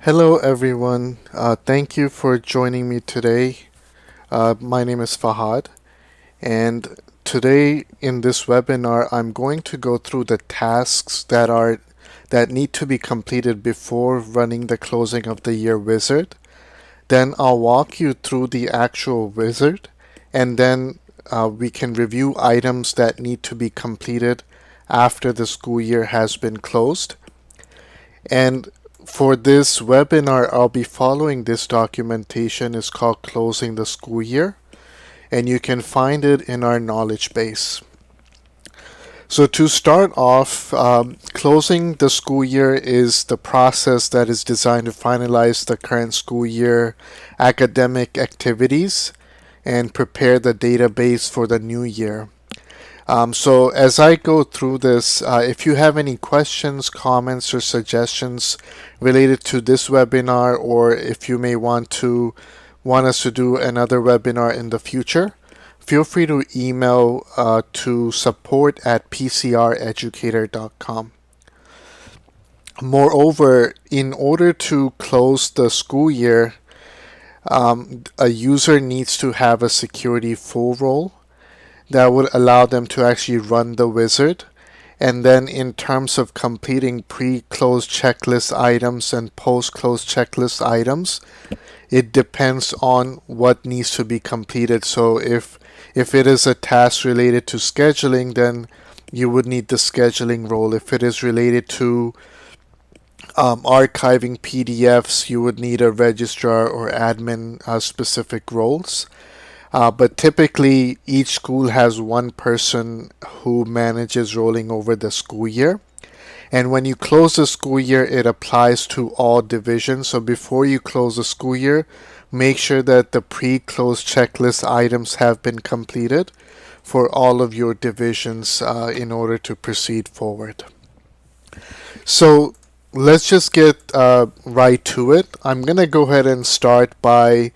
Hello, everyone. Thank you for joining me today. My name is Fahad, and today in this webinar, I'm going to go through the tasks that need to be completed before running the closing of the year wizard. Then I'll walk you through the actual wizard, and then we can review items that need to be completed after the school year has been closed. And for this webinar, I'll be following this documentation. It's called Closing the School Year, and you can find it in our knowledge base. So to start off, closing the school year is the process that is designed to finalize the current school year academic activities and prepare the database for the new year. So as I go through this, if you have any questions, comments, or suggestions related to this webinar, or if you may want us to do another webinar in the future, feel free to email to support@pcreducator.com. Moreover, in order to close the school year, a user needs to have a security full role that would allow them to actually run the wizard. And then in terms of completing pre-close checklist items and post-close checklist items, it depends on what needs to be completed. So if it is a task related to scheduling, then you would need the scheduling role. If it is related to archiving PDFs, you would need a registrar or admin specific roles. But typically, each school has one person who manages rolling over the school year. And when you close the school year, it applies to all divisions. So before you close the school year, make sure that the pre-close checklist items have been completed for all of your divisions in order to proceed forward. So let's just get right to it. I'm going to go ahead and start by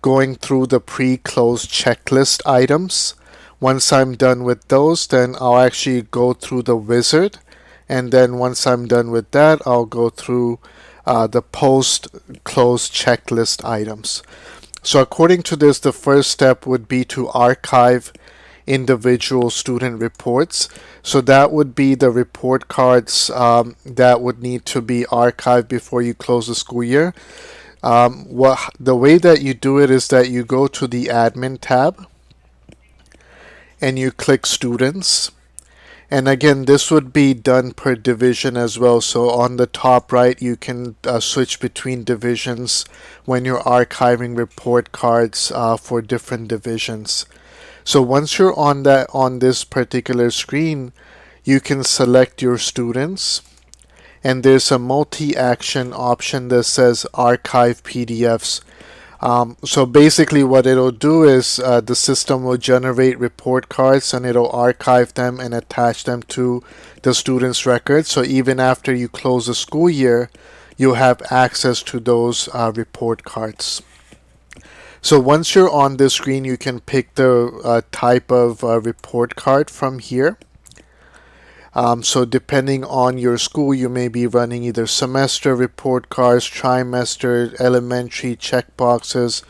going through the pre-close checklist items. Once I'm done with those, then I'll actually go through the wizard. And then once I'm done with that, I'll go through the post-close checklist items. So according to this, the first step would be to archive individual student reports. So that would be the report cards that would need to be archived before you close the school year. The way that you do it is that you go to the admin tab and you click students. And again, this would be done per division as well. So on the top right, you can switch between divisions when you're archiving report cards for different divisions. So once you're on this particular screen, you can select your students. And there's a multi-action option that says archive PDFs. So basically what it'll do is the system will generate report cards and it'll archive them and attach them to the student's records. So even after you close the school year, you'll have access to those report cards. So once you're on this screen, you can pick the type of report card from here. So depending on your school, you may be running either semester report cards, trimester, elementary, checkboxes,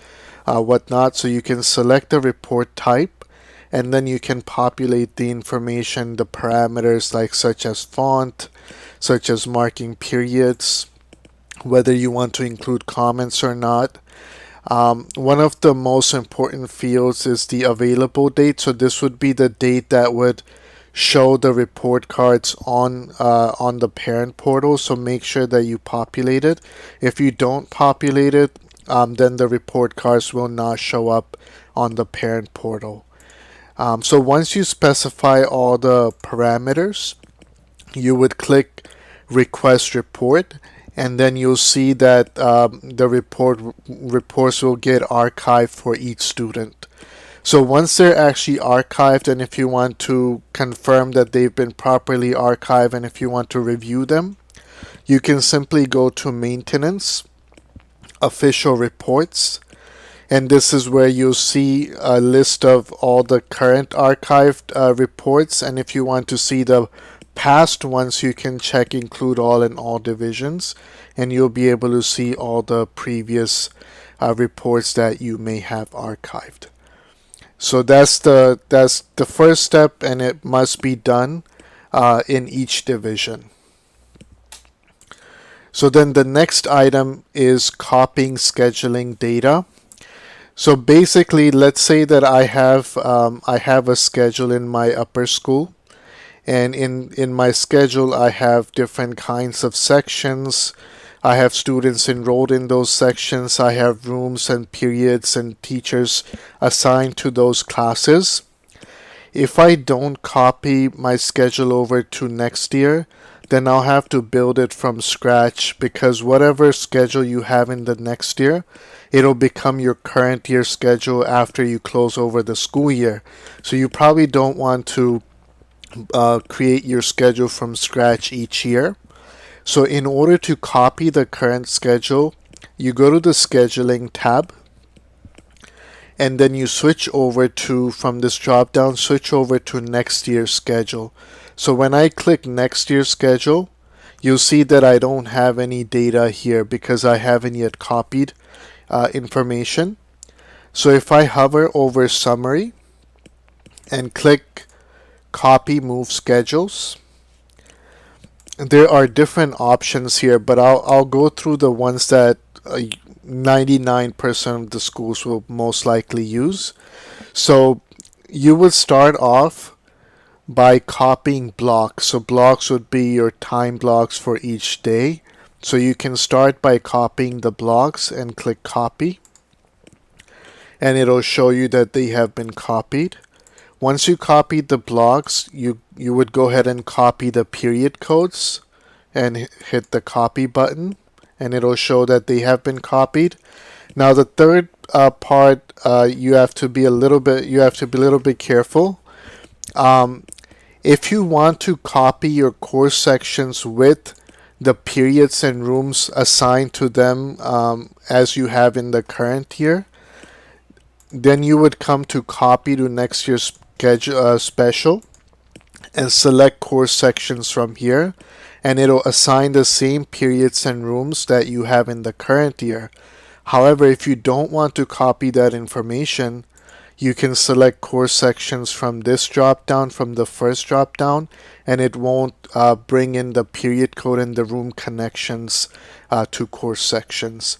whatnot. So you can select the report type, and then you can populate the information, the parameters such as font, such as marking periods, whether you want to include comments or not. One of the most important fields is the available date. So this would be the date that would show the report cards on the parent portal. So make sure that you populate it. If you don't populate it, then the report cards will not show up on the parent portal. So once you specify all the parameters, you would click request report, and then you'll see that the reports will get archived for each student. So once they're actually archived, and if you want to confirm that they've been properly archived and if you want to review them, you can simply go to maintenance, official reports, and this is where you'll see a list of all the current archived reports. And if you want to see the past ones, you can check include all in all divisions, and you'll be able to see all the previous reports that you may have archived. So that's the first step, and it must be done in each division. So then the next item is copying scheduling data. So basically, let's say that I have a schedule in my upper school, and in my schedule I have different kinds of sections. I have students enrolled in those sections. I have rooms and periods and teachers assigned to those classes. If I don't copy my schedule over to next year, then I'll have to build it from scratch, because whatever schedule you have in the next year, it'll become your current year schedule after you close over the school year. So you probably don't want to create your schedule from scratch each year. So in order to copy the current schedule, you go to the scheduling tab, and then you switch over to, from this drop down, switch over to next year's schedule. So when I click next year's schedule, you'll see that I don't have any data here because I haven't yet copied information. So if I hover over summary and click copy move schedules, there are different options here, but I'll go through the ones that 99% of the schools will most likely use. So you would start off by copying blocks. So blocks would be your time blocks for each day. So you can start by copying the blocks and click copy, and it'll show you that they have been copied. Once you copy the blocks, you would go ahead and copy the period codes and hit the copy button, and it'll show that they have been copied. Now the third part, you have to be a little bit careful. If you want to copy your course sections with the periods and rooms assigned to them as you have in the current year, then you would come to copy to next year's schedule, special, and select course sections from here, and it'll assign the same periods and rooms that you have in the current year. However, if you don't want to copy that information, you can select course sections from this drop down, from the first drop down, and it won't bring in the period code and the room connections to course sections.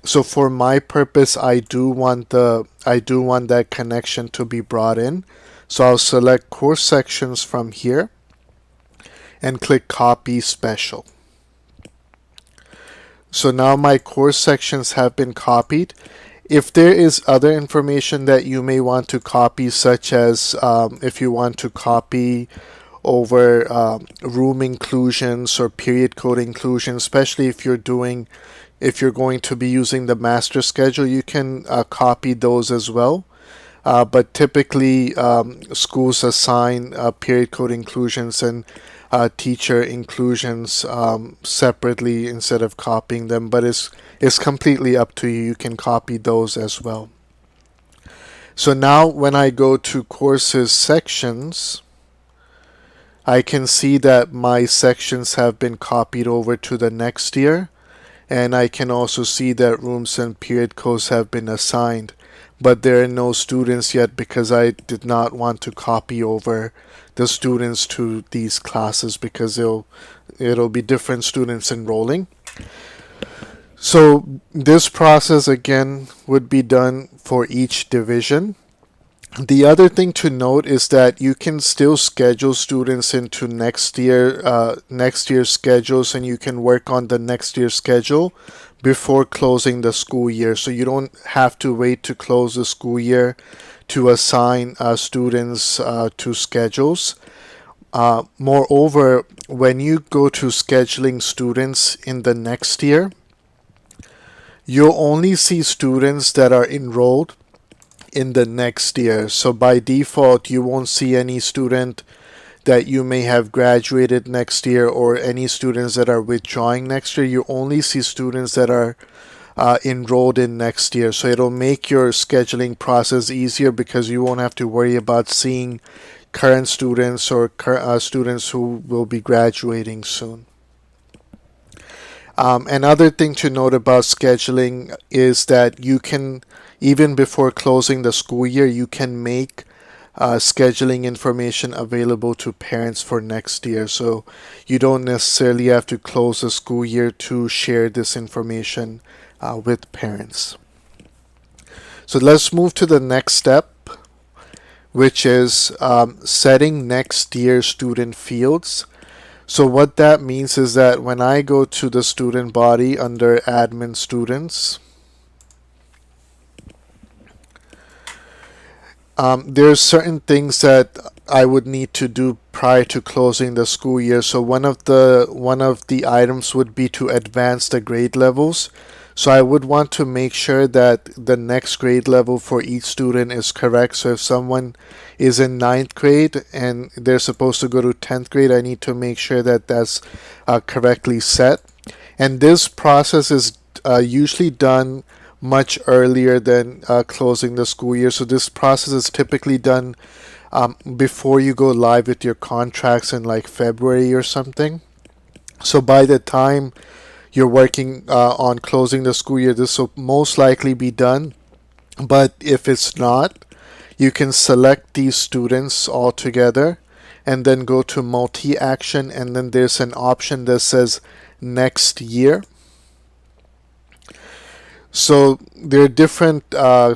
So for my purpose, I do want that connection to be brought in. So I'll select course sections from here and click copy special. So now my course sections have been copied. If there is other information that you may want to copy, such as if you want to copy over room inclusions or period code inclusions, especially if you're going to be using the master schedule, you can copy those as well. But typically, schools assign period code inclusions and teacher inclusions separately instead of copying them. But it's completely up to you. You can copy those as well. So now when I go to courses sections, I can see that my sections have been copied over to the next year. And I can also see that rooms and period codes have been assigned. But there are no students yet because I did not want to copy over the students to these classes because it'll be different students enrolling. So this process again would be done for each division. The other thing to note is that you can still schedule students into next year's schedules, and you can work on the next year's schedule before closing the school year. So you don't have to wait to close the school year to assign students to schedules. Moreover, when you go to scheduling students in the next year, you'll only see students that are enrolled in the next year. So by default, you won't see any student that you may have graduated next year or any students that are withdrawing next year. You only see students that are enrolled in next year. So it'll make your scheduling process easier because you won't have to worry about seeing current students or students who will be graduating soon. Another thing to note about scheduling is that you can, even before closing the school year, you can make scheduling information available to parents for next year. So you don't necessarily have to close the school year to share this information with parents. So let's move to the next step, which is setting next year student fields. So what that means is that when I go to the student body under admin students, there's certain things that I would need to do prior to closing the school year. So one of the items would be to advance the grade levels. So I would want to make sure that the next grade level for each student is correct. So if someone is in 9th grade and they're supposed to go to 10th grade, I need to make sure that that's correctly set. And this process is usually done much earlier than closing the school year. So this process is typically done before you go live with your contracts in like February or something. So by the time you're working on closing the school year, this will most likely be done. But if it's not, you can select these students all together and then go to multi-action, and then there's an option that says next year. So there are different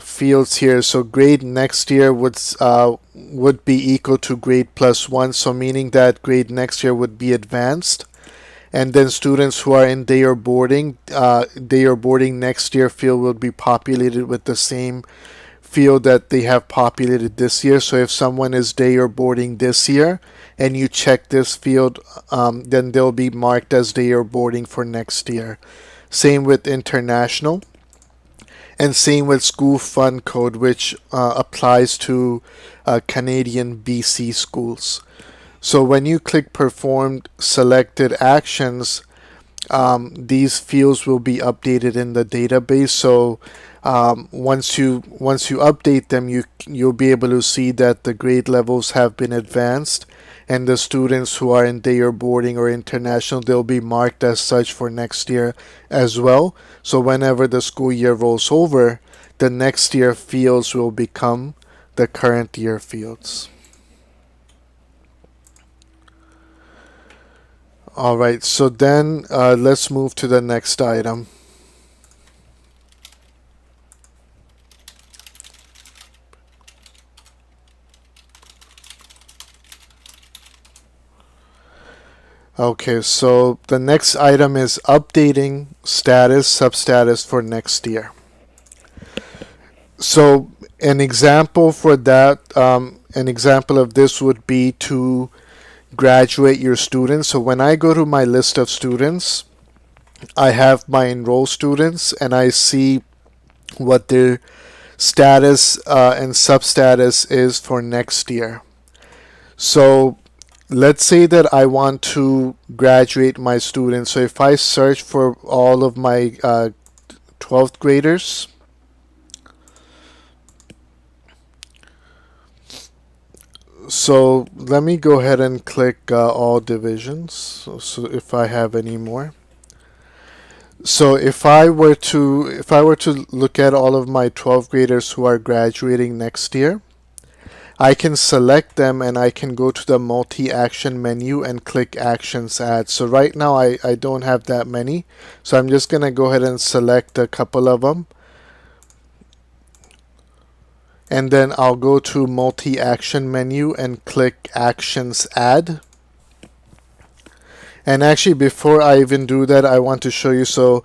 fields here. So grade next year would be equal to grade +1. So meaning that grade next year would be advanced. And then students who are in day or boarding next year field will be populated with the same field that they have populated this year. So if someone is day or boarding this year and you check this field, then they'll be marked as day or boarding for next year. Same with international. And same with school fund code, which applies to Canadian BC schools. So when you click performed selected actions, these fields will be updated in the database. So once you update them, you'll be able to see that the grade levels have been advanced, and the students who are in day or boarding or international, they'll be marked as such for next year as well. So whenever the school year rolls over, the next year fields will become the current year fields. Alright, so then let's move to the next item. Okay, so the next item is updating substatus for next year. So an example for that, an example of this would be to graduate your students. So when I go to my list of students, I have my enroll students and I see what their status and substatus is for next year. So let's say that I want to graduate my students. So if I search for all of my 12th graders, so let me go ahead and click all divisions. So if I have any more. So if I were to look at all of my 12th graders who are graduating next year, I can select them and I can go to the multi-action menu and click actions add. So right now I don't have that many. So I'm just going to go ahead and select a couple of them. And then I'll go to multi-action menu and click actions add. And actually before I even do that, I want to show you. So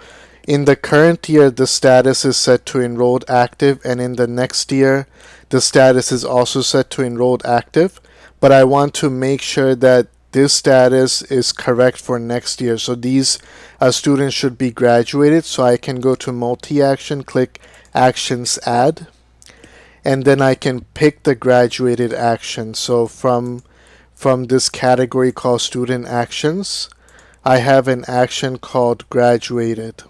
in the current year, the status is set to enrolled active, and in the next year, the status is also set to enrolled active. But I want to make sure that this status is correct for next year. So these students should be graduated. So I can go to multi-action, click actions add, and then I can pick the graduated action. So from this category called student actions, I have an action called graduated.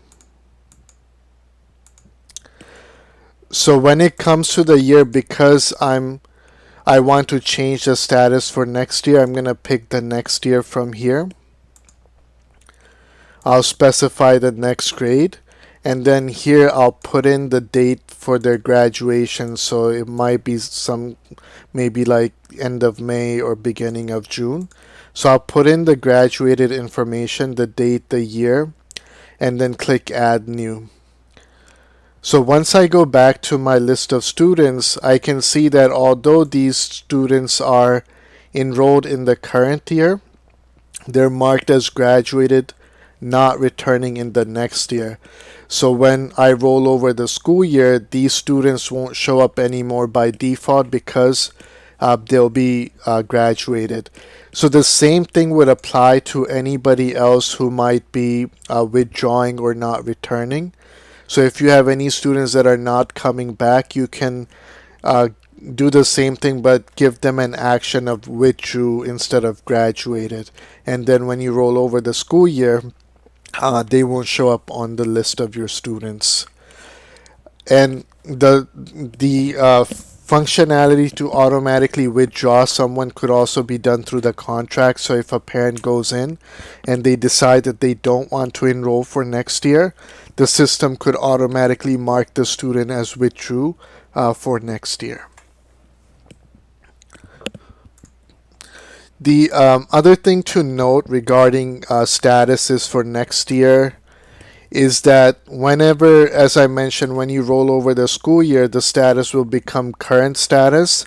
So when it comes to the year, because I'm I want to change the status for next year. I'm going to pick the next year from here. I'll specify the next grade. And then here I'll put in the date for their graduation. So it might be maybe like end of May or beginning of June. So I'll put in the graduated information, the date, the year, and then click add new. So once I go back to my list of students, I can see that although these students are enrolled in the current year, they're marked as graduated, not returning in the next year. So when I roll over the school year, these students won't show up anymore by default because they'll be graduated. So the same thing would apply to anybody else who might be withdrawing or not returning. So if you have any students that are not coming back, you can do the same thing but give them an action of withdrew instead of graduated. And then when you roll over the school year, they won't show up on the list of your students. And the functionality to automatically withdraw someone could also be done through the contract. So if a parent goes in and they decide that they don't want to enroll for next year, the system could automatically mark the student as withdrew for next year. The other thing to note regarding statuses for next year is that whenever, as I mentioned, when you roll over the school year, the status will become current status.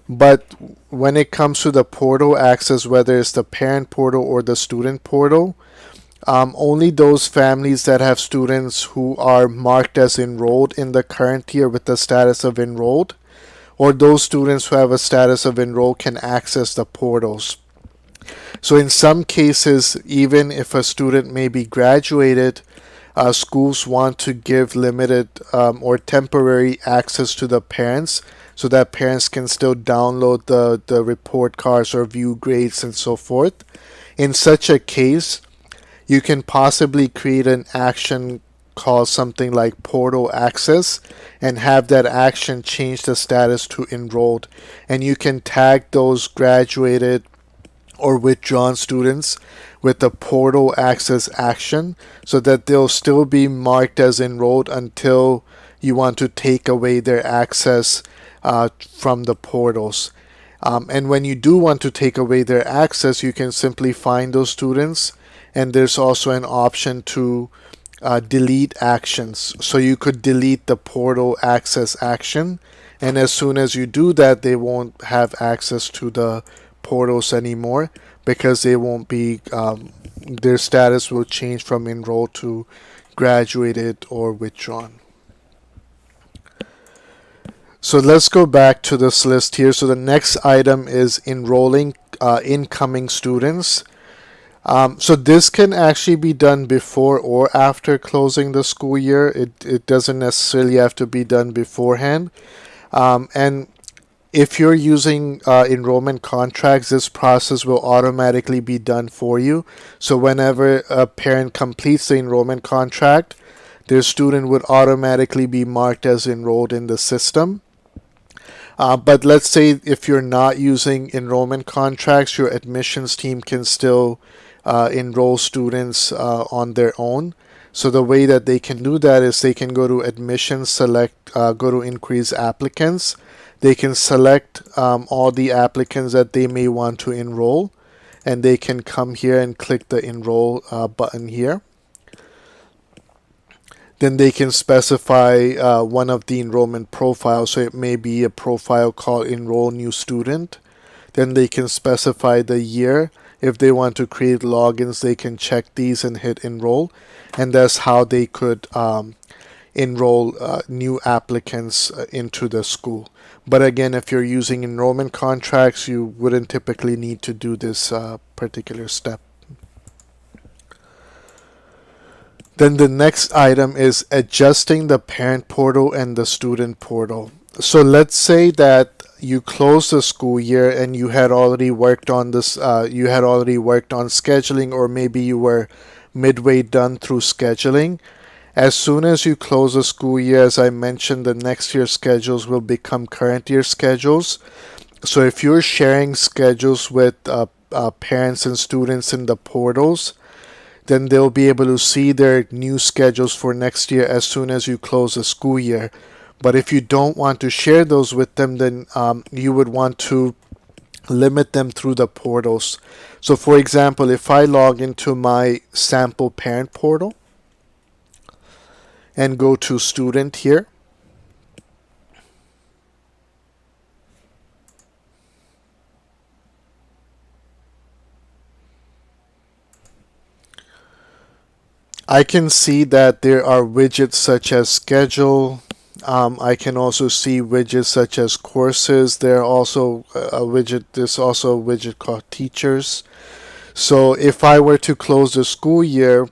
But when it comes to the portal access, whether it's the parent portal or the student portal, only those families that have students who are marked as enrolled in the current year with the status of enrolled, or those students who have a status of enrolled, can access the portals. So in some cases, even if a student may be graduated, schools want to give limited or temporary access to the parents so that parents can still download the report cards or view grades and so forth. In such a case, you can possibly create an action called something like portal access and have that action change the status to enrolled. And you can tag those graduated or withdrawn students with the portal access action so that they'll still be marked as enrolled until you want to take away their access from the portals. And when you do want to take away their access, you can simply find those students, and there's also an option to delete actions. So you could delete the portal access action, and as soon as you do that, they won't have access to the portals anymore because they won't be their status will change from enrolled to graduated or withdrawn. So let's go back to this list here. So the next item is enrolling incoming students. So this can actually be done before or after closing the school year. It doesn't necessarily have to be done beforehand. And if you're using enrollment contracts, this process will automatically be done for you. So whenever a parent completes the enrollment contract, their student would automatically be marked as enrolled in the system. But let's say if you're not using enrollment contracts, your admissions team can still enroll students on their own. So the way that they can do that is they can go to admissions, select, go to increase applicants. They can select all the applicants that they may want to enroll, and they can come here and click the enroll button here. Then they can specify one of the enrollment profiles. So it may be a profile called enroll new student. Then they can specify the year. If they want to create logins, they can check these and hit enroll. And that's how they could enroll new applicants into the school. But again, if you're using enrollment contracts, you wouldn't typically need to do this particular step. Then the next item is adjusting the parent portal and the student portal. So let's say that you close the school year and you had already worked on this, you had already worked on scheduling, or maybe you were midway done through scheduling. As soon as you close the school year, as I mentioned, the next year's schedules will become current year schedules. So if you're sharing schedules with parents and students in the portals, then they'll be able to see their new schedules for next year as soon as you close the school year. But if you don't want to share those with them, then you would want to limit them through the portals. So for example, if I log into my sample parent portal and go to student here, I can see that there are widgets such as schedule. I can also see widgets such as courses. There are also a widget. There's also a widget called teachers. So if I were to close the school year,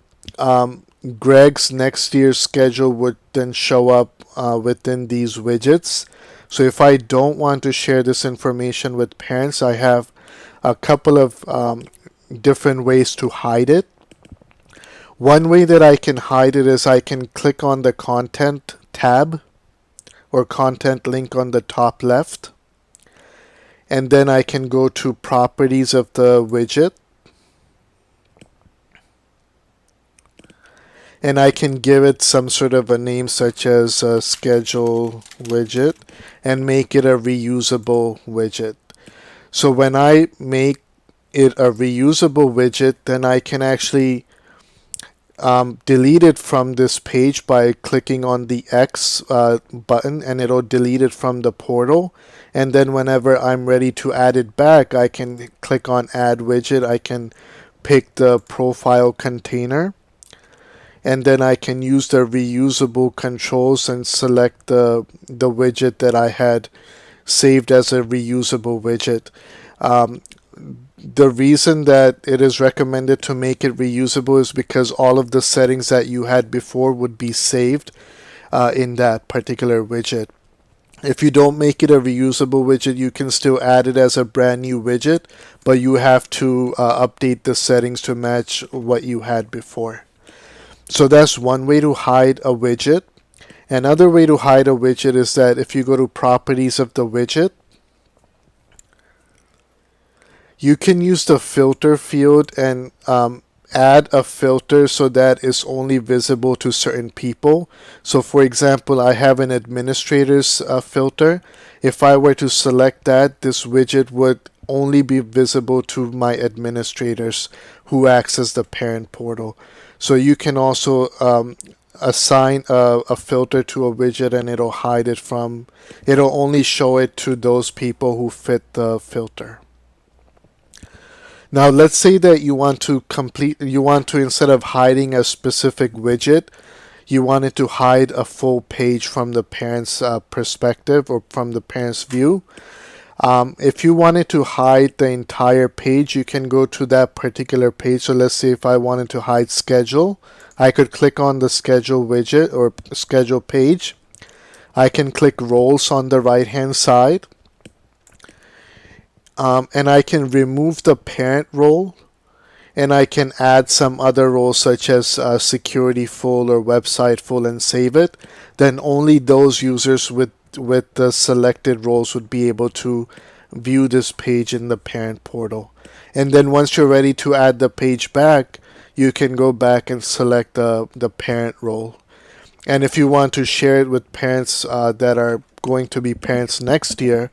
Greg's next year's schedule would then show up within these widgets. So if I don't want to share this information with parents, I have a couple of different ways to hide it. One way that I can hide it is I can click on the content tab or content link on the top left, and then I can go to properties of the widget, and I can give it some sort of a name such as a schedule widget and make it a reusable widget. So when I make it a reusable widget, then I can actually delete it from this page by clicking on the X button, and it'll delete it from the portal. And then whenever I'm ready to add it back, I can click on add widget. I can pick the profile container, and then I can use the reusable controls and select the widget that I had saved as a reusable widget. The reason that it is recommended to make it reusable is because all of the settings that you had before would be saved in that particular widget. If you don't make it a reusable widget, you can still add it as a brand new widget, but you have to update the settings to match what you had before. So that's one way to hide a widget. Another way to hide a widget is that if you go to properties of the widget, you can use the filter field and add a filter so that it's only visible to certain people. So for example, I have an administrator's filter. If I were to select that, this widget would only be visible to my administrators who access the parent portal. So you can also assign a filter to a widget, and it'll only show it to those people who fit the filter. Now let's say that you want to instead of hiding a specific widget, you wanted to hide a full page from the parent's perspective or from the parent's view. If you wanted to hide the entire page, you can go to that particular page. So let's say if I wanted to hide schedule, I could click on the schedule widget or schedule page. I can click roles on the right hand side. And I can remove the parent role, and I can add some other roles such as security full or website full and save it. Then only those users with the selected roles would be able to view this page in the parent portal. And then once you're ready to add the page back, you can go back and select the parent role. And if you want to share it with parents that are going to be parents next year,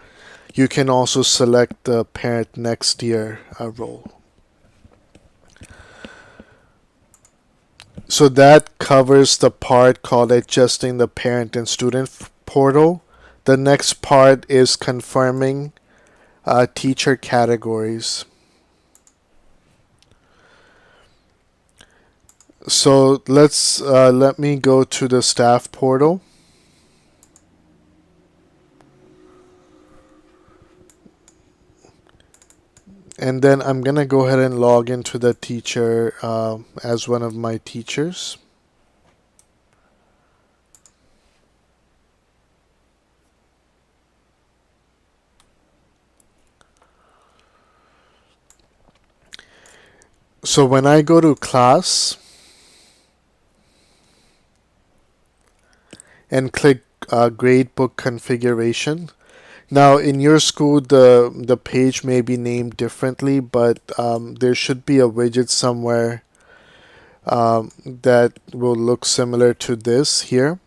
you can also select the parent next year role. So that covers the part called adjusting the parent and student portal. The next part is confirming teacher categories. So let me go to the staff portal. And then I'm going to go ahead and log into the teacher as one of my teachers. So when I go to class and click gradebook configuration, Now, in your school, the page may be named differently, but there should be a widget somewhere that will look similar to this here.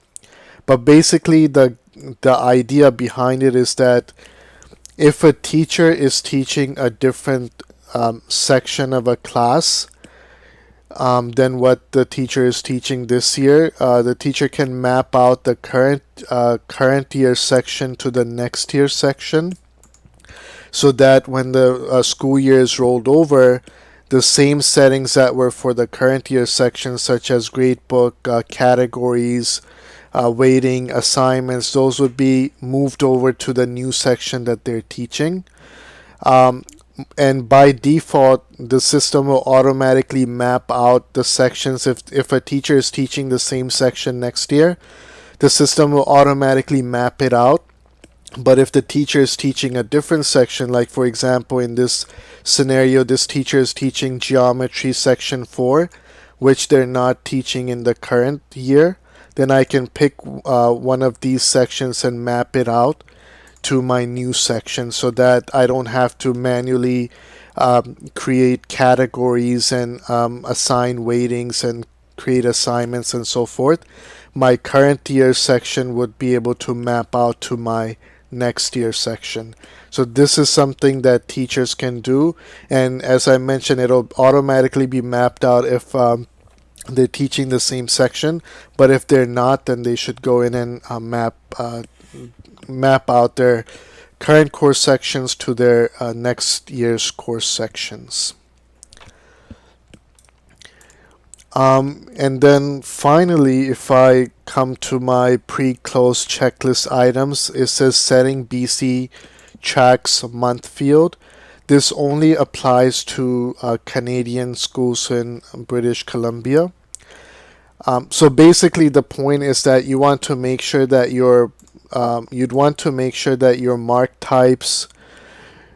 But basically, the idea behind it is that if a teacher is teaching a different section of a class than what the teacher is teaching this year, the teacher can map out the current year section to the next year section, so that when the school year is rolled over, the same settings that were for the current year section, such as gradebook, categories, weighting, assignments, those would be moved over to the new section that they're teaching. And by default, the system will automatically map out the sections. If a teacher is teaching the same section next year, the system will automatically map it out. But if the teacher is teaching a different section, like for example in this scenario, this teacher is teaching geometry section 4, which they're not teaching in the current year, then I can pick one of these sections and map it out to my new section, so that I don't have to manually create categories and assign weightings and create assignments and so forth. My current year section would be able to map out to my next year section. So this is something that teachers can do, and as I mentioned, it'll automatically be mapped out if they're teaching the same section. But if they're not, then they should go in and map out their current course sections to their next year's course sections. And then finally, if I come to my pre-close checklist items, it says setting BC tracks month field. This only applies to Canadian schools in British Columbia. So basically, the point is that you want to make sure that you'd want to make sure that your mark types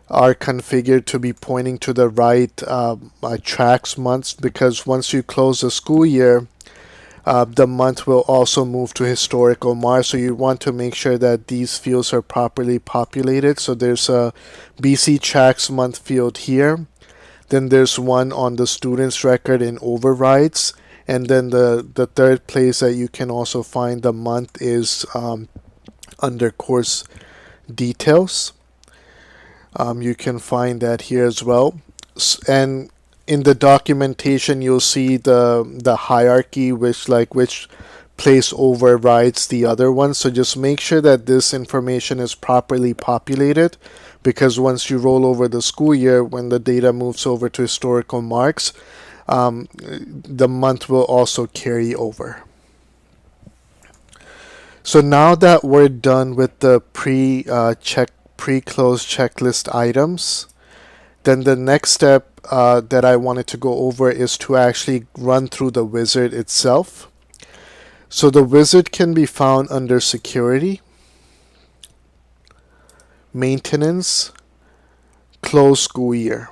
are configured to be pointing to the right tracks months, because once you close the school year, the month will also move to historical marks. So you want to make sure that these fields are properly populated. So there's a BC tracks month field here. Then there's one on the student's record in overrides. And then the third place that you can also find the month is under course details. You can find that here as well. And in the documentation, you'll see the hierarchy, which place overrides the other one. So just make sure that this information is properly populated, because once you roll over the school year, when the data moves over to historical marks, the month will also carry over. So now that we're done with the pre-close checklist items, then the next step that I wanted to go over is to actually run through the wizard itself. So the wizard can be found under Security, Maintenance, Close School Year.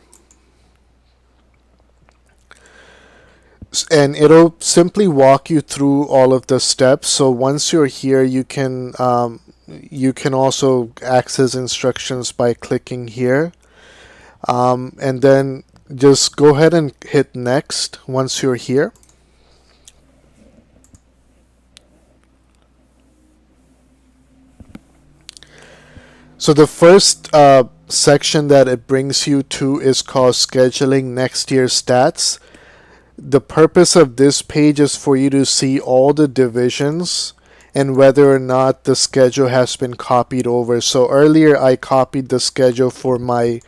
And it'll simply walk you through all of the steps. So once you're here, you can also access instructions by clicking here, and then just go ahead and hit next once you're here. So the first section that it brings you to is called Scheduling Next Year Stats. The purpose of this page is for you to see all the divisions and whether or not the schedule has been copied over. So earlier I copied the schedule for my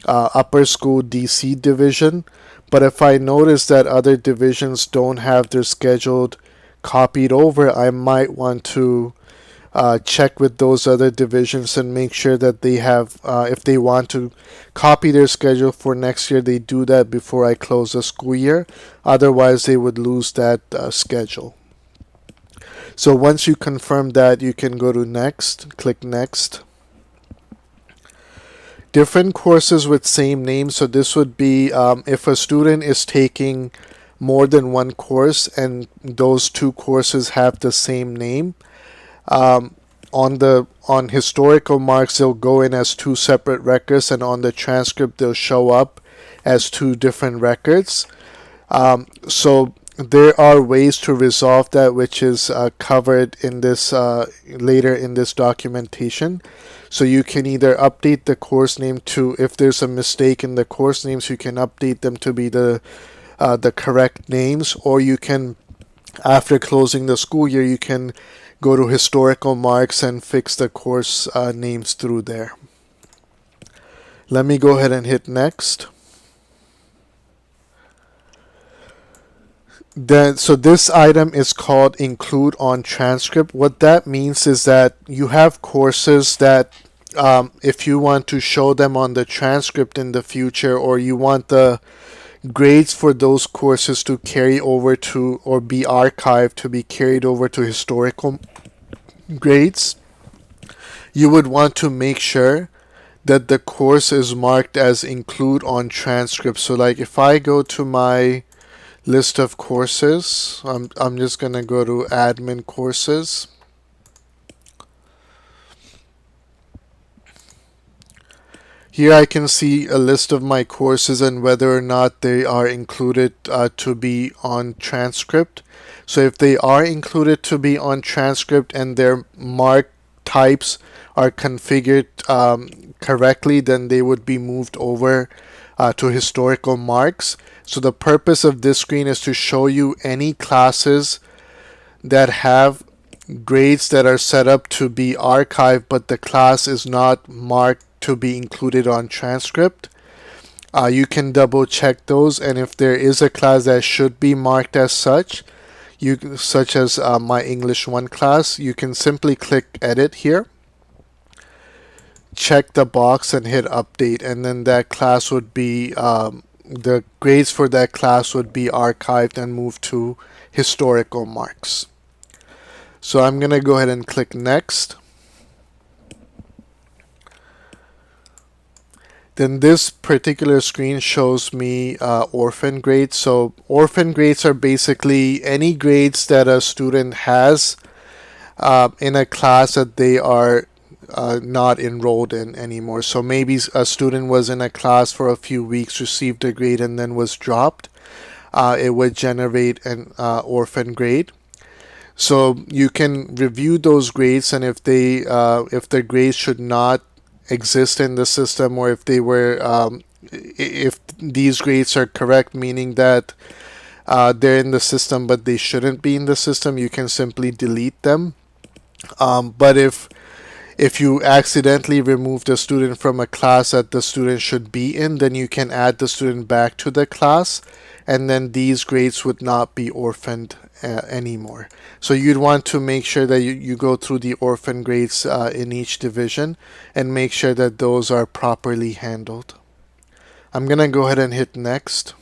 upper school DC division, but if I notice that other divisions don't have their scheduled copied over, I might want to check with those other divisions and make sure that they have, if they want to copy their schedule for next year, they do that before I close the school year. Otherwise, they would lose that schedule. So once you confirm that, you can go to next, click next. Different courses with same name. So this would be if a student is taking more than one course and those two courses have the same name. on historical marks they'll go in as two separate records, and on the transcript they'll show up as two different records. So there are ways to resolve that, which is covered in this later in this documentation. So you can either update the course name to, if there's a mistake in the course names, you can update them to be the correct names, or you can, after closing the school year, you can go to historical marks and fix the course names through there. Let me go ahead and hit next. So this item is called include on transcript. What that means is that you have courses that if you want to show them on the transcript in the future, or you want the grades for those courses to carry over to, or be archived to be carried over to historical grades, you would want to make sure that the course is marked as include on transcript. So like if I go to my list of courses, I'm just going to go to admin courses. Here I can see a list of my courses and whether or not they are included to be on transcript. So if they are included to be on transcript and their mark types are configured correctly, then they would be moved over to historical marks. So the purpose of this screen is to show you any classes that have grades that are set up to be archived, but the class is not marked to be included on transcript. You can double check those, and if there is a class that should be marked as such, such as my English 1 class, you can simply click edit here, check the box and hit update, and then that class would be the grades for that class would be archived and moved to historical marks. So I'm going to go ahead and click next. Then this particular screen shows me orphan grades. So orphan grades are basically any grades that a student has in a class that they are not enrolled in anymore. So maybe a student was in a class for a few weeks, received a grade, and then was dropped. It would generate an orphan grade. So you can review those grades, and if the grades should not exist in the system, or if they were if these grades are correct, meaning that they're in the system but they shouldn't be in the system, you can simply delete them. But if you accidentally remove the student from a class that the student should be in, then you can add the student back to the class, and then these grades would not be orphaned anymore. So you'd want to make sure that you go through the orphan grades in each division and make sure that those are properly handled. I'm going to go ahead and hit next.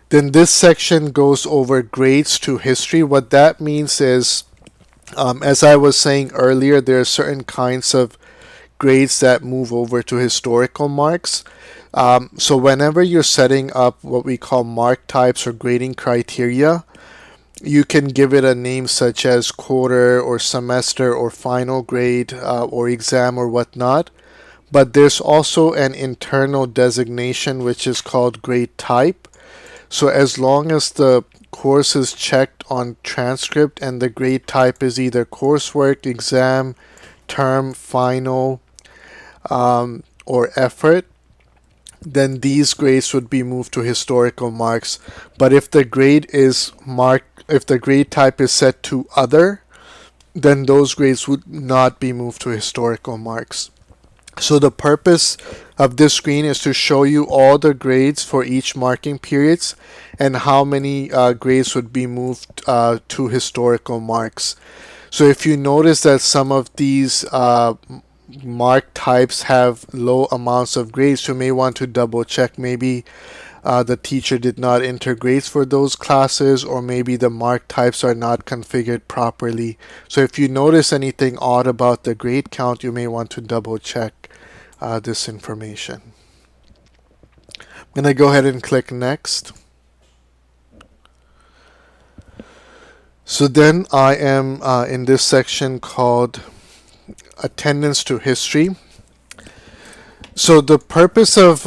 Then this section goes over grades to history. What that means is, as I was saying earlier, there are certain kinds of grades that move over to historical marks. So whenever you're setting up what we call mark types or grading criteria, you can give it a name such as quarter or semester or final grade or exam or whatnot. But there's also an internal designation which is called grade type. So as long as the course is checked on transcript and the grade type is either coursework, exam, term, final, or effort, then these grades would be moved to historical marks. But if the grade is marked, if the grade type is set to other, then those grades would not be moved to historical marks. So the purpose of this screen is to show you all the grades for each marking periods and how many grades would be moved to historical marks. So if you notice that some of these mark types have low amounts of grades, you may want to double check. Maybe the teacher did not enter grades for those classes, or maybe the mark types are not configured properly. So if you notice anything odd about the grade count, you may want to double check this information. I'm going to go ahead and click next. So then I am in this section called attendance to history. So the purpose of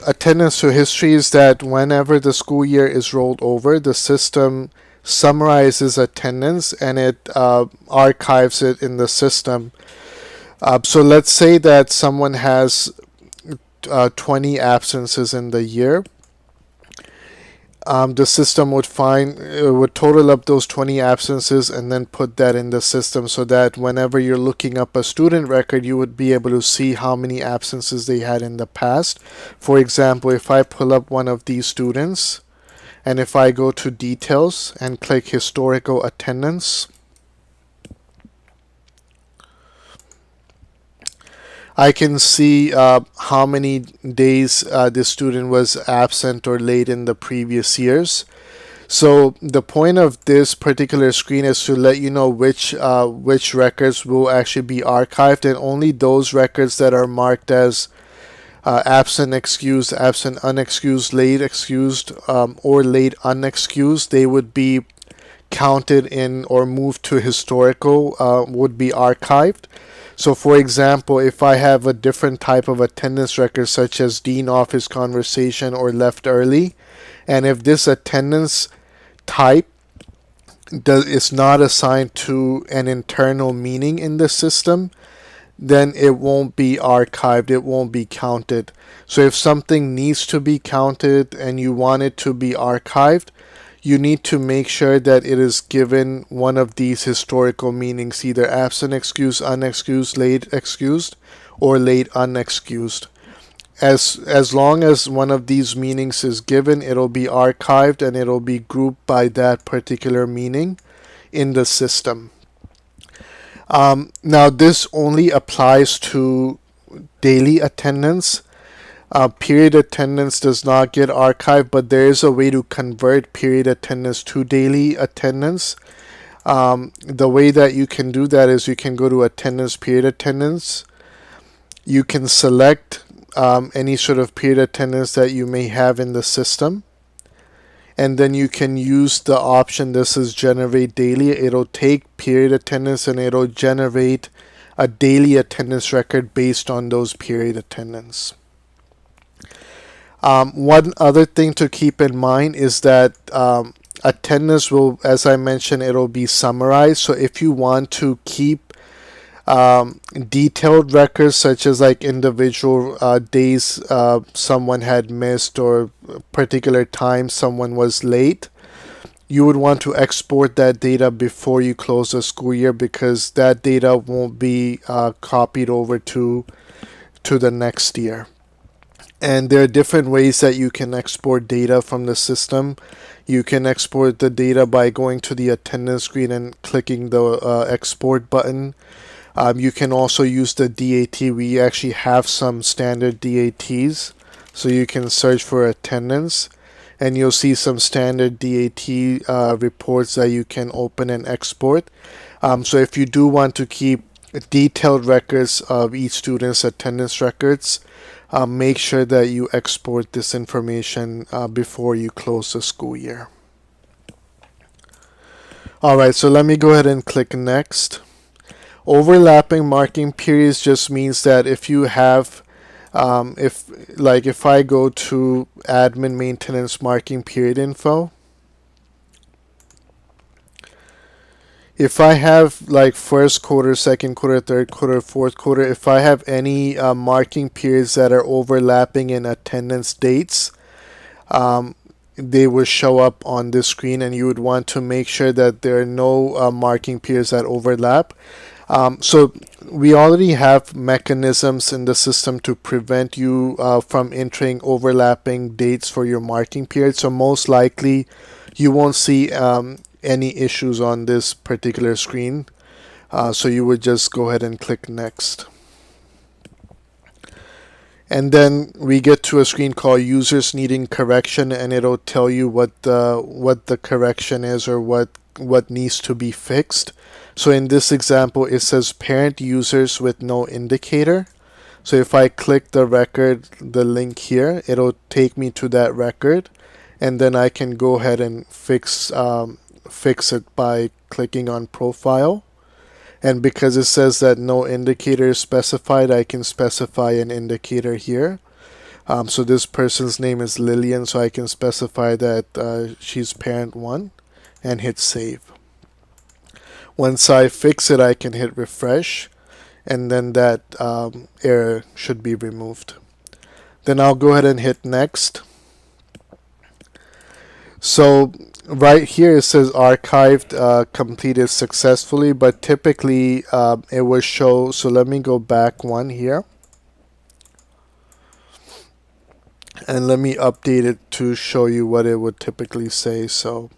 attendance to history is that whenever the school year is rolled over, the system summarizes attendance and it archives it in the system. So let's say that someone has 20 absences in the year. The system would total up those 20 absences and then put that in the system so that whenever you're looking up a student record, you would be able to see how many absences they had in the past. For example, if I pull up one of these students and if I go to details and click historical attendance, I can see how many days this student was absent or late in the previous years. So the point of this particular screen is to let you know which records will actually be archived, and only those records that are marked as absent excused, absent unexcused, late excused, or late unexcused, they would be counted in or moved to historical, would be archived. So for example, if I have a different type of attendance record such as dean office conversation or left early, and if this attendance type is not assigned to an internal meaning in the system, then it won't be archived, it won't be counted. So if something needs to be counted and you want it to be archived, you need to make sure that it is given one of these historical meanings, either absent excused, unexcused, late excused, or late unexcused. As long as one of these meanings is given, it'll be archived and it'll be grouped by that particular meaning in the system. Now this only applies to daily attendance. Period attendance does not get archived, but there is a way to convert period attendance to daily attendance. The way that you can do that is you can go to attendance, period attendance. You can select any sort of period attendance that you may have in the system. And then you can use the option, this is generate daily. It'll take period attendance and it'll generate a daily attendance record based on those period attendance. One other thing to keep in mind is that attendance will, as I mentioned, it'll be summarized. So if you want to keep detailed records such as like individual days someone had missed or particular time someone was late, you would want to export that data before you close the school year, because that data won't be copied over to the next year. And there are different ways that you can export data from the system. You can export the data by going to the attendance screen and clicking the export button. You can also use the DAT. We actually have some standard DATs. So you can search for attendance and you'll see some standard DAT reports that you can open and export. So if you do want to keep detailed records of each student's attendance records, make sure that you export this information before you close the school year. Alright, so let me go ahead and click next. Overlapping marking periods just means that if you have, if I go to admin maintenance marking period info, if I have like first quarter, second quarter, third quarter, fourth quarter, if I have any marking periods that are overlapping in attendance dates, they will show up on this screen, and you would want to make sure that there are no marking periods that overlap. So we already have mechanisms in the system to prevent you from entering overlapping dates for your marking period. So most likely you won't see any issues on this particular screen. So you would just go ahead and click next. And then we get to a screen called users needing correction, and it'll tell you what the correction is or what needs to be fixed. So in this example, it says parent users with no indicator. So if I click the record, the link here, it'll take me to that record, and then I can go ahead and fix fix it by clicking on profile. And because it says that no indicator is specified, I can specify an indicator here. So this person's name is Lillian, so I can specify that she's parent 1 and hit save. Once I fix it, I can hit refresh, and then that error should be removed. Then I'll go ahead and hit next. So right here it says archived completed successfully, but typically it will show, so let me go back one here. And let me update it to show you what it would typically say. So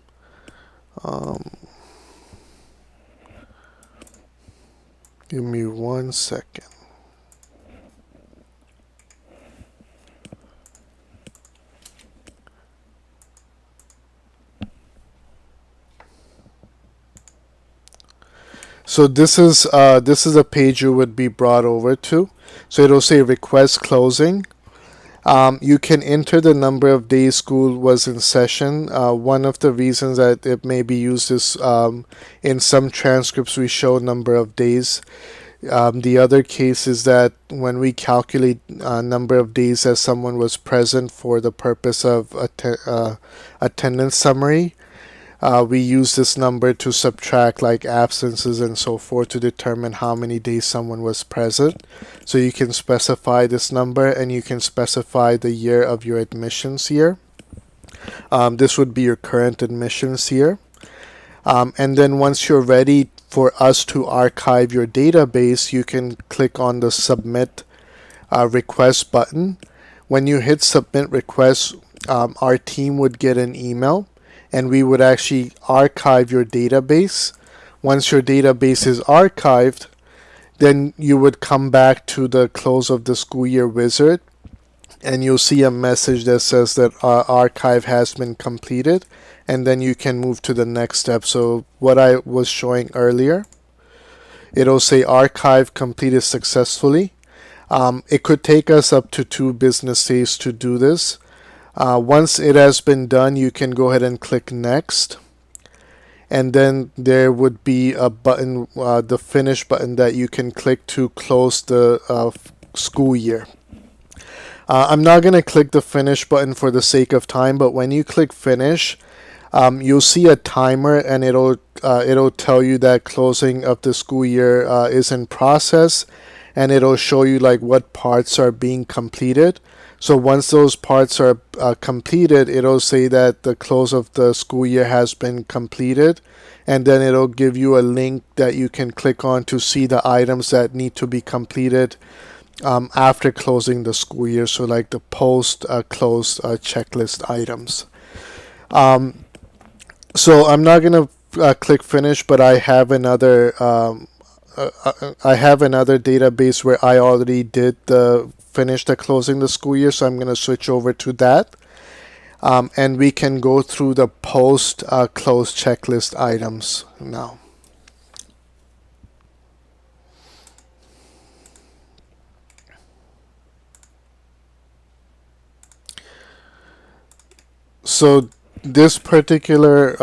give me 1 second. So this is a page you would be brought over to. So it'll say request closing. You can enter the number of days school was in session. One of the reasons that it may be used is in some transcripts we show number of days. The other case is that when we calculate number of days as someone was present for the purpose of attendance summary, we use this number to subtract like absences and so forth to determine how many days someone was present. So you can specify this number, and you can specify the year of your admissions here. This would be your current admissions here. And then once you're ready for us to archive your database, you can click on the submit request button. When you hit submit request, our team would get an email, and we would actually archive your database. Once your database is archived, then you would come back to the close of the school year wizard, and you'll see a message that says that our archive has been completed, and then you can move to the next step. So what I was showing earlier, it'll say archive completed successfully. It could take us up to 2 business days to do this. Once it has been done, you can go ahead and click next, and then there would be a button, the finish button, that you can click to close the school year. I'm not going to click the finish button for the sake of time, but when you click finish, you'll see a timer, and it'll tell you that closing of the school year is in process, and it'll show you like what parts are being completed. So once those parts are completed, it'll say that the close of the school year has been completed, and then it'll give you a link that you can click on to see the items that need to be completed after closing the school year. So like the post-close checklist items. So I'm not going to click finish, but I have another database where I already did finish the closing the school year, so I'm going to switch over to that, and we can go through the post close checklist items now. So this particular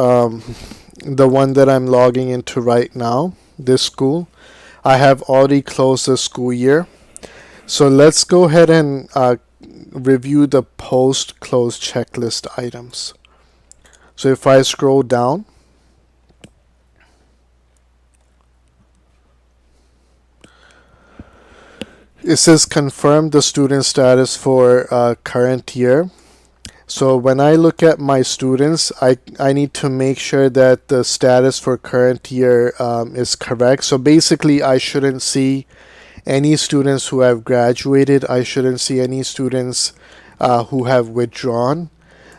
the one that I'm logging into right now, this school, I have already closed the school year. So let's go ahead and review the post-close checklist items. So if I scroll down, it says confirm the student status for current year. So when I look at my students, I need to make sure that the status for current year is correct. So basically, I shouldn't see any students who have graduated. I shouldn't see any students who have withdrawn.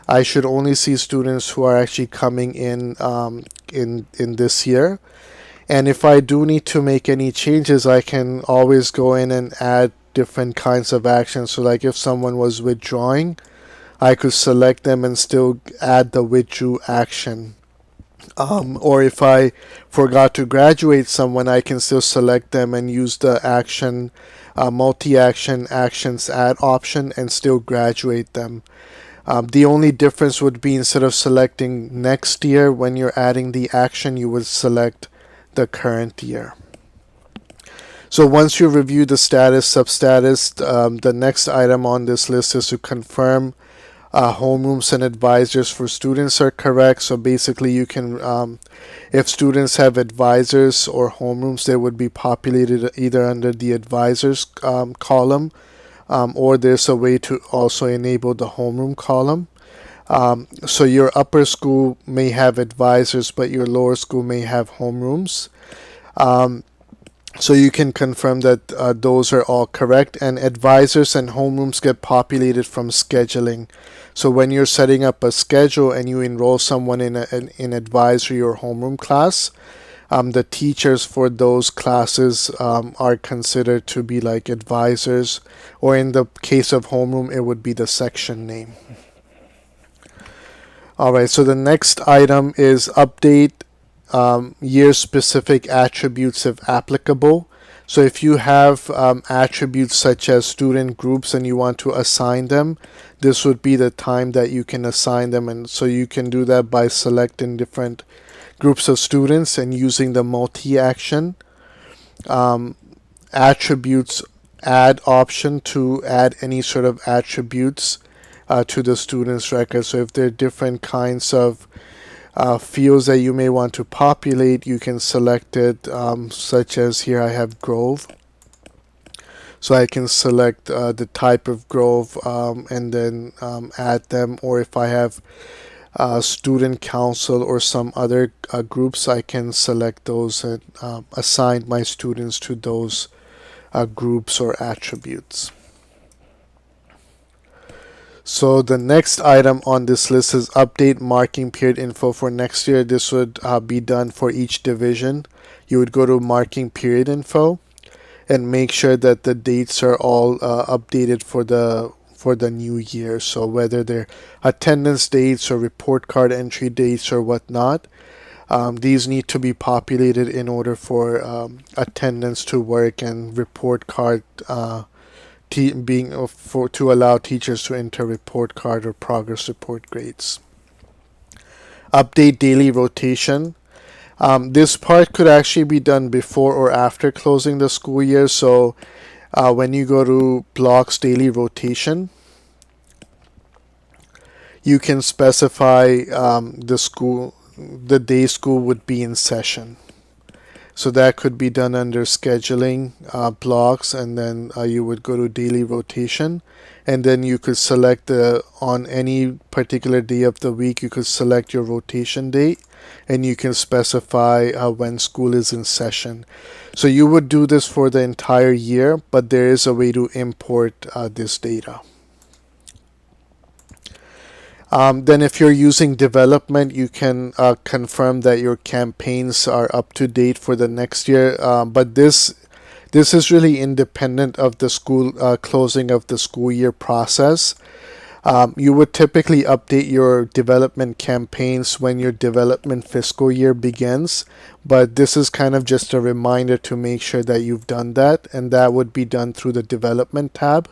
I should only see students who are actually coming in this year. And if I do need to make any changes, I can always go in and add different kinds of actions. So like if someone was withdrawing, I could select them and still add the withdrew action. Or if I forgot to graduate someone, I can still select them and use the action multi-action actions add option and still graduate them. The only difference would be instead of selecting next year when you're adding the action, you would select the current year. So once you review the status, substatus, the next item on this list is to confirm homerooms and advisors for students are correct. So basically you can, if students have advisors or homerooms, they would be populated either under the advisors column, or there's a way to also enable the homeroom column. So your upper school may have advisors, but your lower school may have homerooms. So you can confirm that those are all correct, and advisors and homerooms get populated from scheduling. So when you're setting up a schedule and you enroll someone in an advisory or homeroom class, the teachers for those classes are considered to be like advisors, or in the case of homeroom, it would be the section name. All right, so the next item is update year-specific attributes if applicable. So if you have attributes such as student groups and you want to assign them, this would be the time that you can assign them. And so you can do that by selecting different groups of students and using the multi-action attributes add option to add any sort of attributes to the student's record. So if there are different kinds of fields that you may want to populate, you can select it, such as here I have Grove. So I can select the type of Grove and then add them, or if I have student council or some other groups, I can select those and assign my students to those groups or attributes. So the next item on this list is update marking period info for next year. This would be done for each division. You would go to marking period info and make sure that the dates are all updated for the new year. So whether they're attendance dates or report card entry dates or whatnot, these need to be populated in order for attendance to work and report card to allow teachers to enter report card or progress report grades. Update daily rotation. This part could actually be done before or after closing the school year. So when you go to blocks daily rotation, you can specify the day school would be in session. So that could be done under scheduling blocks, and then you would go to daily rotation, and then you could select on any particular day of the week, you could select your rotation date, and you can specify when school is in session. So you would do this for the entire year, but there is a way to import this data. Then if you're using development, you can confirm that your campaigns are up to date for the next year. But this is really independent of the school closing of the school year process. You would typically update your development campaigns when your development fiscal year begins. But this is kind of just a reminder to make sure that you've done that. And that would be done through the development tab.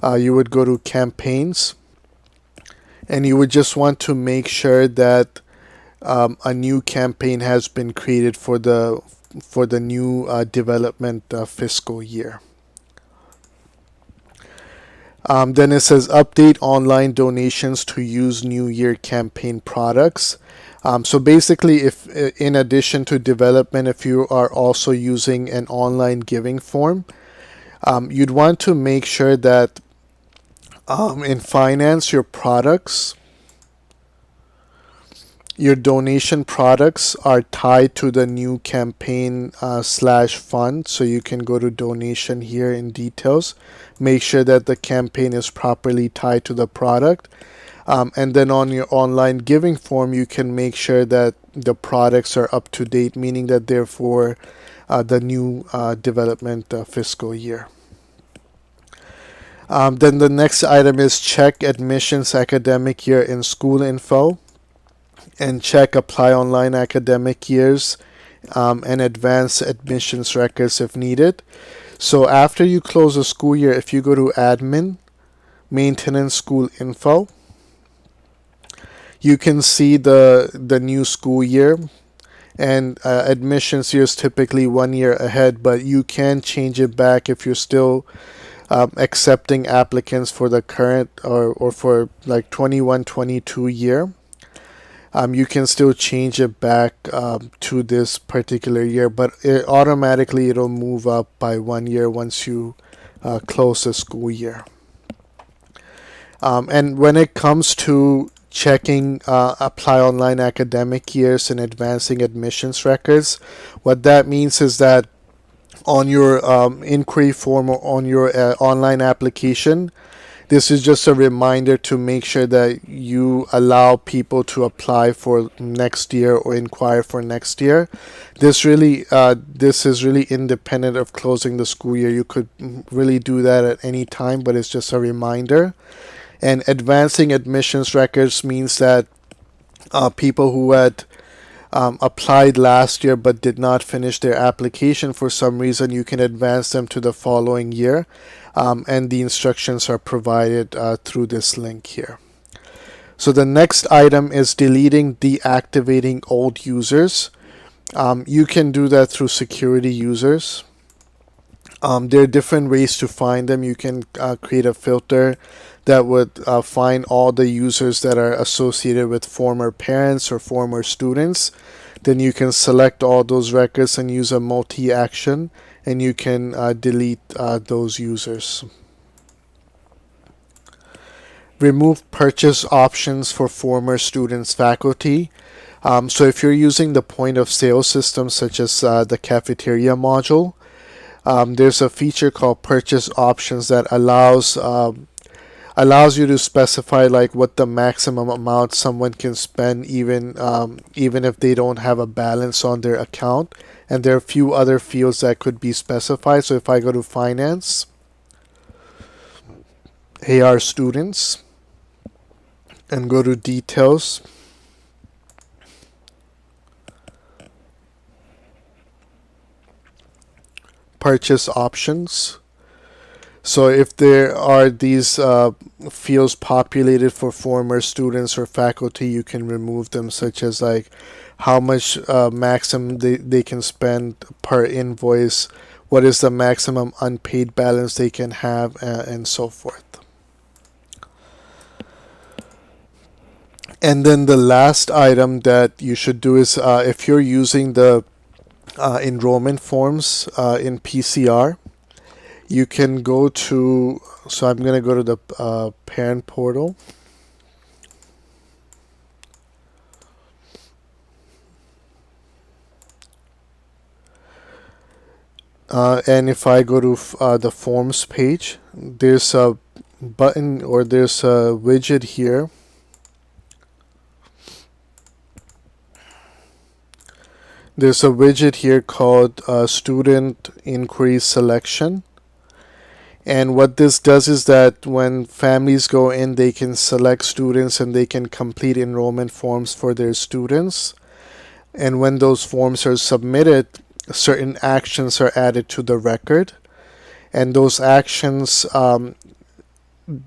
You would go to campaigns. And you would just want to make sure that a new campaign has been created for the new development fiscal year. Then it says update online donations to use New Year campaign products. So basically, if in addition to development, if you are also using an online giving form, you'd want to make sure that in finance, your donation products are tied to the new campaign /fund. So you can go to donation here in details, make sure that the campaign is properly tied to the product. And then on your online giving form, you can make sure that the products are up to date, meaning that they're for the new development fiscal year. Then the next item is check admissions academic year in school info, and check apply online academic years and advance admissions records if needed. So after you close the school year, if you go to admin, maintenance school info, you can see the new school year, and admissions year is typically 1 year ahead, but you can change it back if you're still accepting applicants for the current or for like 21-22 year. You can still change it back to this particular year, but automatically it'll move up by 1 year once you close the school year. And when it comes to checking apply online academic years and advancing admissions records, what that means is that on your inquiry form or on your online application, this is just a reminder to make sure that you allow people to apply for next year or inquire for next year. This is really independent of closing the school year. You could really do that at any time, but it's just a reminder. And advancing admissions records means that people who had applied last year but did not finish their application for some reason, you can advance them to the following year, and the instructions are provided through this link here. So the next item is deleting, deactivating old users. You can do that through security users. There are different ways to find them. You can create a filter that would find all the users that are associated with former parents or former students. Then you can select all those records and use a multi-action, and you can delete those users. Remove purchase options for former students, faculty. So if you're using the point of sale system such as the cafeteria module, there's a feature called purchase options that allows you to specify like what the maximum amount someone can spend even if they don't have a balance on their account. And there are a few other fields that could be specified. So if I go to finance, AR students, and go to details, purchase options. So if there are these fields populated for former students or faculty, you can remove them, such as like how much maximum they can spend per invoice, what is the maximum unpaid balance they can have, and so forth. And then the last item that you should do is if you're using the enrollment forms in PCR, you can go to, so I'm going to go to the parent portal. And if I go to the forms page, there's a button or there's a widget here. There's a widget here called Student Inquiry Selection. And what this does is that when families go in, they can select students and they can complete enrollment forms for their students. And when those forms are submitted, certain actions are added to the record. And those actions,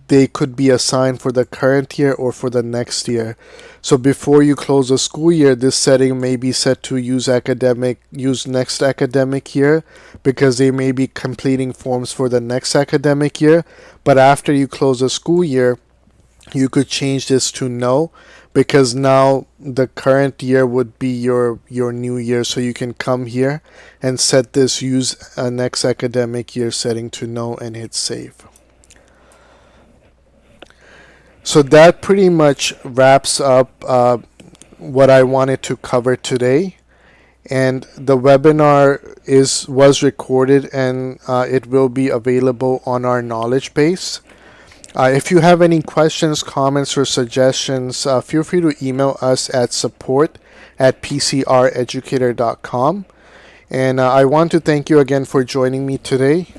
they could be assigned for the current year or for the next year. So before you close the school year, this setting may be set to use next academic year, because they may be completing forms for the next academic year. But after you close the school year, you could change this to no, because now the current year would be your new year. So you can come here and set this use a next academic year setting to no and hit save. So that pretty much wraps up what I wanted to cover today. And the webinar was recorded, and it will be available on our knowledge base. If you have any questions, comments, or suggestions, feel free to email us at support@pcreducator.com. And I want to thank you again for joining me today.